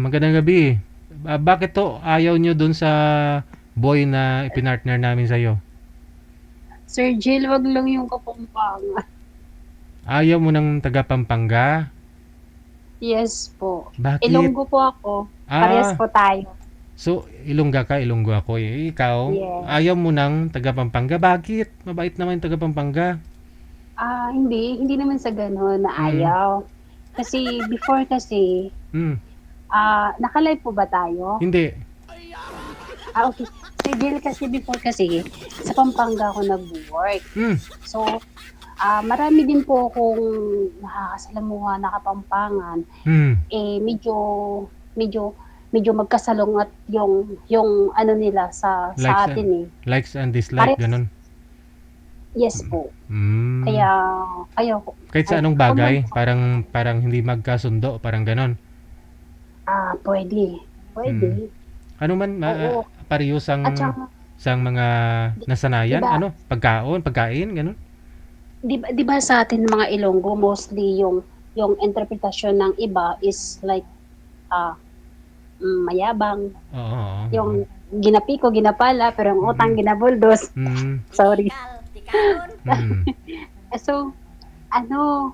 Magandang gabi. Bakit to ayaw nyo dun sa boy na ipinartner namin sa'yo? Sir Jill, wag lang yung Kapampangan. Ayaw mo ng taga Pampanga? Yes po. Bakit? Ilonggo po ako. Parehas Ah, po tayo. so Ilongga ka, Ilonggo ako. Ikaw, Yes. ayaw mo ng taga Pampanga? Bakit? Mabait naman yung taga Pampanga. Hindi. Hindi naman sa ganun na Hmm, ayaw. Kasi before kasi, hmm, naka-live po ba tayo? hindi. Okay. Sir Jill, kasi before kasi, sa Pampanga ako nag-work. Hmm, So, marami din po akong nakakasalamuha na Kapampangan. hmm. Medyo, medyo, medyo magkasalungat yung ano nila sa Likes and, atin eh. likes and dislike, Pares, ganun. yes po. Hmm. Kaya kayo Kahit sa ay anong comment bagay, po. parang hindi magkasundo, parang ganun. Puwede, Hmm. puwede, Ano man, oo. parehas At ang saka sa mga di di nasanayan, ba ano, pagkain, ganun. di ba sa atin mga Ilonggo mostly yung interpretasyon ng iba is like, ah, mayabang, Oo, oo, oo. yung ginapiko, ginapala, pero ang utang Mm, ginabuldos. mm, Sorry. Tikalon. mm. So, ano,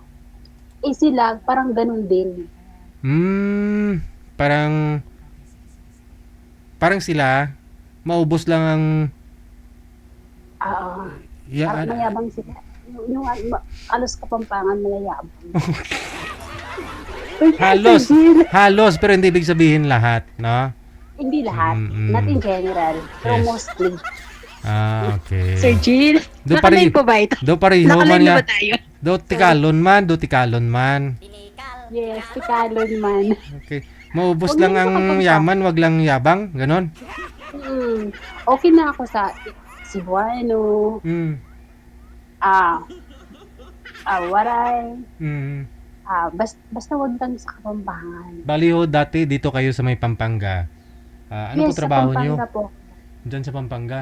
sila parang gano'n din. Hmm, parang, parang sila, maubos lang ang, Oo, ya, parang mayabang sila. Yung halos Kapampangan mayayabang. Uy, Sir halos, Jill, halos, pero hindi ibig sabihin lahat, no? hindi lahat, Mm, not mm. in general, pero Yes. mostly. Sir Okay. Jill, Do nakalive pare, po ba ito? do pareho man Nakalive na ya. ba tayo? Sorry. Do tikalon man. Tinikal. Yes, si Tikalon. Kalon man. Okay. Maubos Huwag lang lang sa ang Kapampangan. yaman, wag lang yabang, ganon. Okay na ako sa Cebuano, Mm, ah, Waray, mm. basta wag lang sa Kapampangan. Baliho dati dito kayo sa may Pampanga. Ano po Yes, sa trabaho nyo? Pampanga po. Diyan sa Pampanga.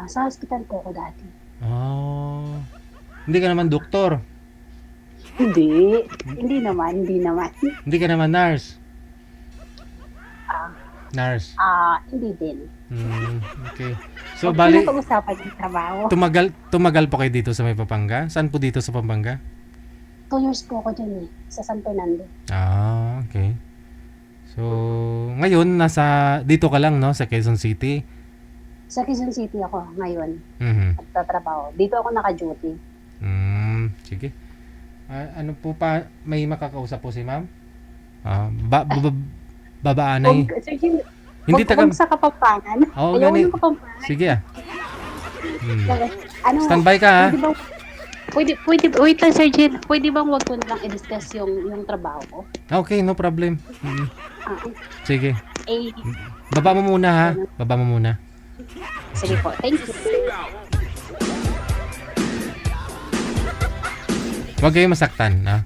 Sa hospital po ako dati. Oh. Hindi ka naman doktor. Hindi, hindi naman. Hindi ka naman nurse. Ah, Nurse. hindi din. Okay. So Huwag ko na bali pag-usapan yung trabaho. tumagal po kayo dito sa may Pampanga? Saan po dito sa Pampanga? 2 years po ako dyan sa San Fernando. Okay. So ngayon dito ka lang, no, sa Quezon City. Sa Quezon City ako ngayon, Mhm. nagtatrabaho. Dito ako naka-duty. Sige. Ano po pa, may makakausap po si ma'am? Babaanay. Sir Jim, Hindi taga. wag sa Kapampangan. Oo, Ayaw gani. yung Kapampangan. Sige ah. Hmm. Ano, Standby ka ha. pwede bang, wait lang Sir Jim, pwede bang wag ko na lang i-discuss yung trabaho ko? Okay, no problem. Ah, Sige. eh, Baba mo muna ha. Baba mo muna. sige po, thank you. Huwag kayong masaktan, no?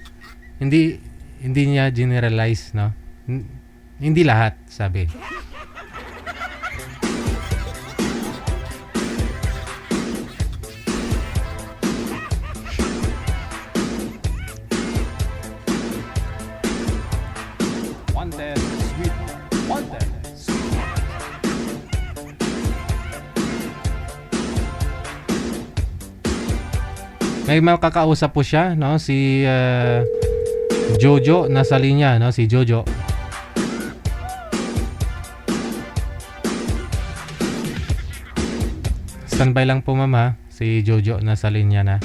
Hindi hindi niya generalize, no? Hindi lahat, sabi. Wanted, sweetheart. Wanted, sweetheart. May makakausap po siya, no? Si Jojo nasa linya, no? Si Jojo. Standby lang po, ma'am, ha? Si Jojo nasa linya na.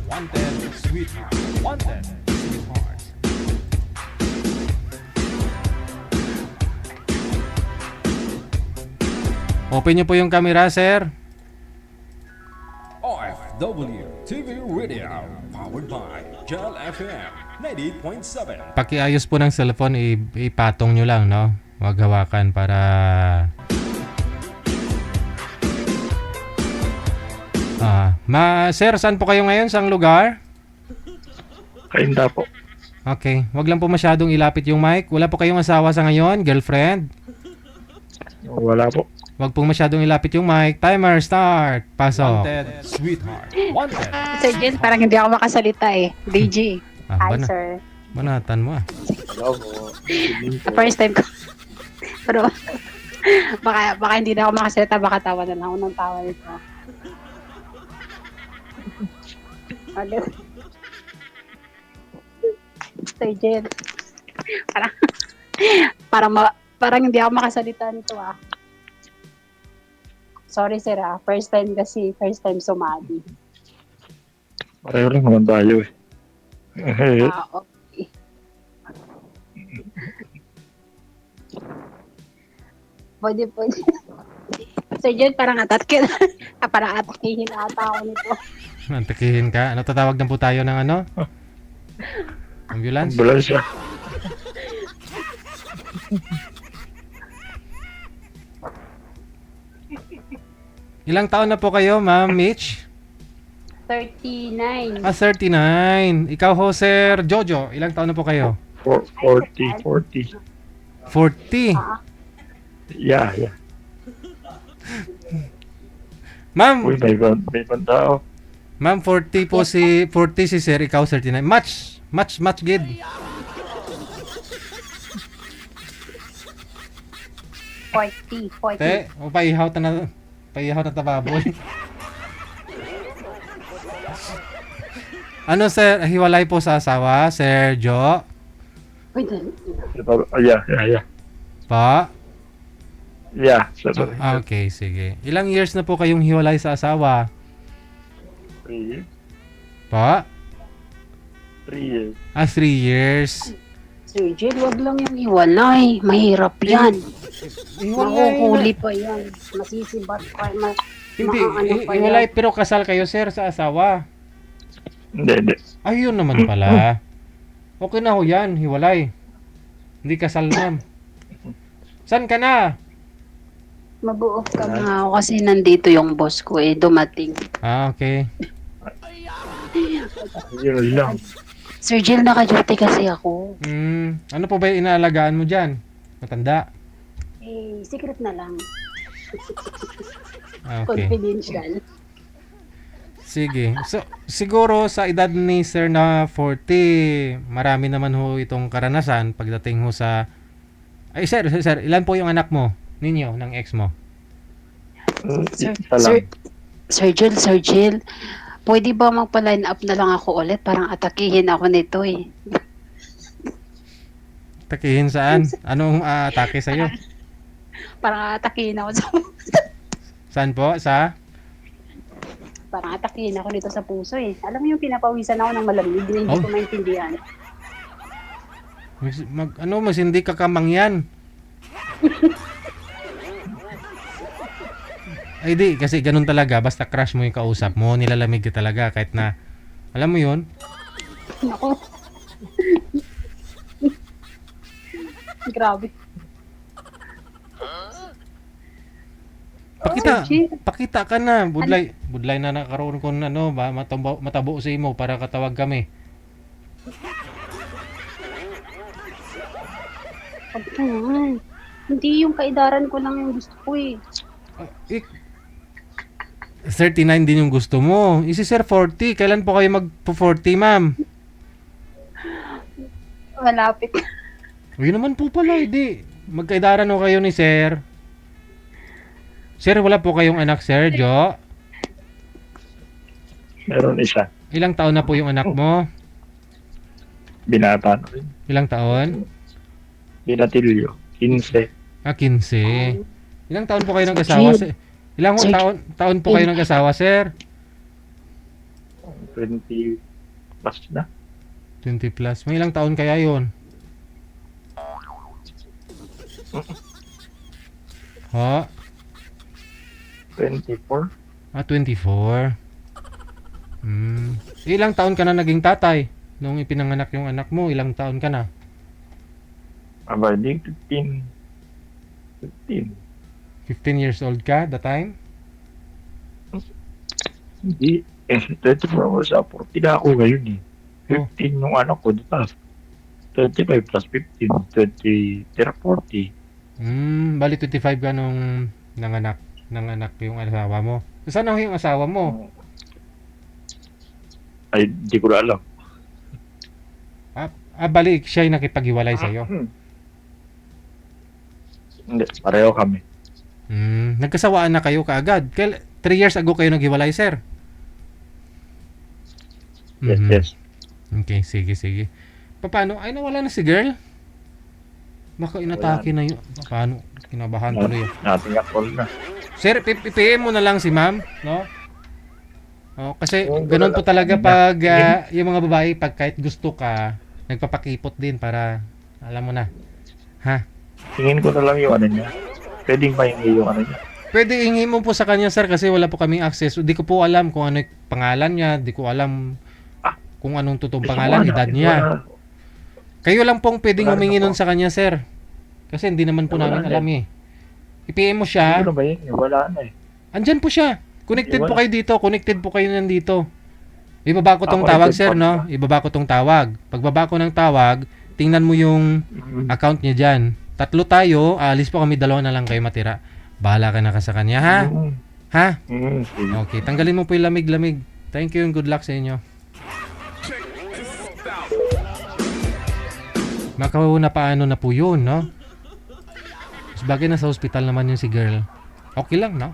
Wanted, sweetheart. Wanted, sweetheart. Open niyo po yung camera, sir. OFW TV Radio. Powered by Gel FM 98.7. Pakiayos po ng cellphone, ipatong nyo lang, no? Huwag hawakan para... Sir, saan po kayo ngayon? Saang lugar? Kainda po. Okay. Huwag lang po masyadong ilapit yung mic. Wala po kayong asawa sa ngayon? Girlfriend? Wala po. Huwag pong masyadong ilapit yung mic. Timer, start. Pasok. Wanted, sweetheart. Wanted. Sir Jill, parang hindi ako makasalita eh. DJ. Hi Ba na? sir. Banatan mo ah. Hello po. Good evening po. First time ko. Pero, baka hindi na ako makasalita, baka tawa na lang ako ng tawa nito. Agad. Sir Jen. Parang hindi ako makasalita nito ah. Sorry sir ah, first time sumali. Pareho lang naman tayo eh. Okay. Pwede. Sir Jen, parang parang atakihin ata ako nito. Antakihin ka. Ano, tatawag na po tayo ng ano? Ambulance? Ambulansya. Ilang taon na po kayo, Ma'am Mitch? 39. 39. Ikaw ho, Sir Jojo. Ilang taon na po kayo? 40. 40. Yeah. Ma'am, Uy, may tao. Ma'am, 40 po si Sir, ikaw 39. Much good. Te, o paihaw na tababoy. Ano sir, hiwalay po sa asawa, Sir Jo? Yeah. Pa? Yeah. Okay, sige. Ilang years na po kayong hiwalay sa asawa? 3 years. Pa? 3 years. 3 years. Sir Jen, wag lang yung hiwalay. Mahirap yan. Mahuhuli pa yan. Masisibat pa. Hindi, pa hiwalay yan. pero kasal kayo sir sa asawa. Hindi. Ayun naman pala. Okay na ho yan, hiwalay. Hindi kasal ma'am. San ka na? Mabuo ka nga ako kasi nandito yung boss ko dumating. Okay. Yun lang. Sir Jill, naka-duty kasi ako. Ano po ba yung inaalagaan mo dyan? Matanda? Secret na lang. Okay. Confidential. Sige. So, siguro sa edad ni Sir na 40, marami naman ho itong karanasan pagdating ho sa... Ay, sir, ilan po yung anak mo? Ninyo, ng ex mo? Sir Jill, pwede ba magpa-line up na lang ako ulit? Parang atakihin ako nito eh. Takihin saan? Anong atake sa'yo? Parang atakihin ako sa... Saan po? Sa? Parang atakihin ako nito sa puso eh. Alam mo yung pinapawisan ako ng malamig na hindi ko maintindihan. Mas hindi ka kamangyan. Ay di, kasi ganun talaga. Basta crush mo yung kausap mo, nilalamig ka talaga kahit na, alam mo yun? Ako. Grabe. Pakita ka na. Budlay na nakaroon ko ano ba, matabo sa imo para katawag kami. Pagkaan. Hindi yung kaidaran ko lang yung gusto ko eh. 39 din yung gusto mo. Si Sir 40. Kailan po kayo magpo-40, ma'am? Malapit. Yun naman po pala, hindi. Magkaidaran ho kayo ni Sir. Sir, wala po kayong anak, Sir Jo? Meron isa. Ilang taon na po yung anak mo? Binata na rin. Ilang taon? Binatilyo. 15. 15. Ilang taon po kayo nag-asawa? Ilang taon po kayo nag-asawa, Sir? 20 plus na. 20 plus. May ilang taon kaya yun? Ha? 24. 24. Ilang taon ka na naging tatay? Nung ipinanganak yung anak mo, ilang taon ka na? Abay, 15. 15 years old ka that time? Hindi. 24 ako sa 40 na ako ngayon eh. 15 yung anak ko, diba? 25 plus 15, 20, tira 40. Bali 25 ka nung nanganak yung asawa mo. Saan ako yung asawa mo? Ay, di ko na alam. Balik siya yung nakipaghiwalay sa'yo. Hindi, pareho kami. Nagkasawaan na kayo kaagad. 3 years ago kayo naghiwalay, sir. Yes, Mhm. yes. Okay, sige. Paano? Ay, nawala na si girl? Baka inatake na yun. Paano? Kinabahan tuloy. Nating call na. Sir, PM mo na lang si ma'am, no? Oh, kasi Oo, ganun po wala talaga lang. pag yung mga babae, pag kahit gusto ka, nagpapakipot din para, alam mo na. Ha? Tingin ko na lang yung ano niya. Pwedeng pahingi yung ano niya. Pwede ingin mo po sa kanya, sir, kasi wala po kaming access. Di ko po alam kung ano yung pangalan niya, di ko alam kung anong totoong pangalan, edad niya. Kayo lang pong pwedeng Wala humingi na po. nun sa kanya, sir. Kasi hindi naman po Wala namin na. alam eh. I-PM mo siya. Ano ba yun? Wala na eh. Andyan po siya. Connected po Wala. kayo dito. Connected po kayo nandito. Ibaba ko tong Ako, tawag, ito sir, pa. no? Ibaba ko tong tawag. Pagbaba ko ng tawag, tingnan mo yung account niya dyan. 3 tayo, alis po kami, 2 na lang kayo matira. Bahala ka na ka sa kanya, ha? Ha? Sige. Okay, tanggalin mo po yung lamig-lamig. Thank you and good luck sa inyo. Makauna paano na po yun, no? Mas bagay na sa hospital naman yun si girl. Okay lang, no?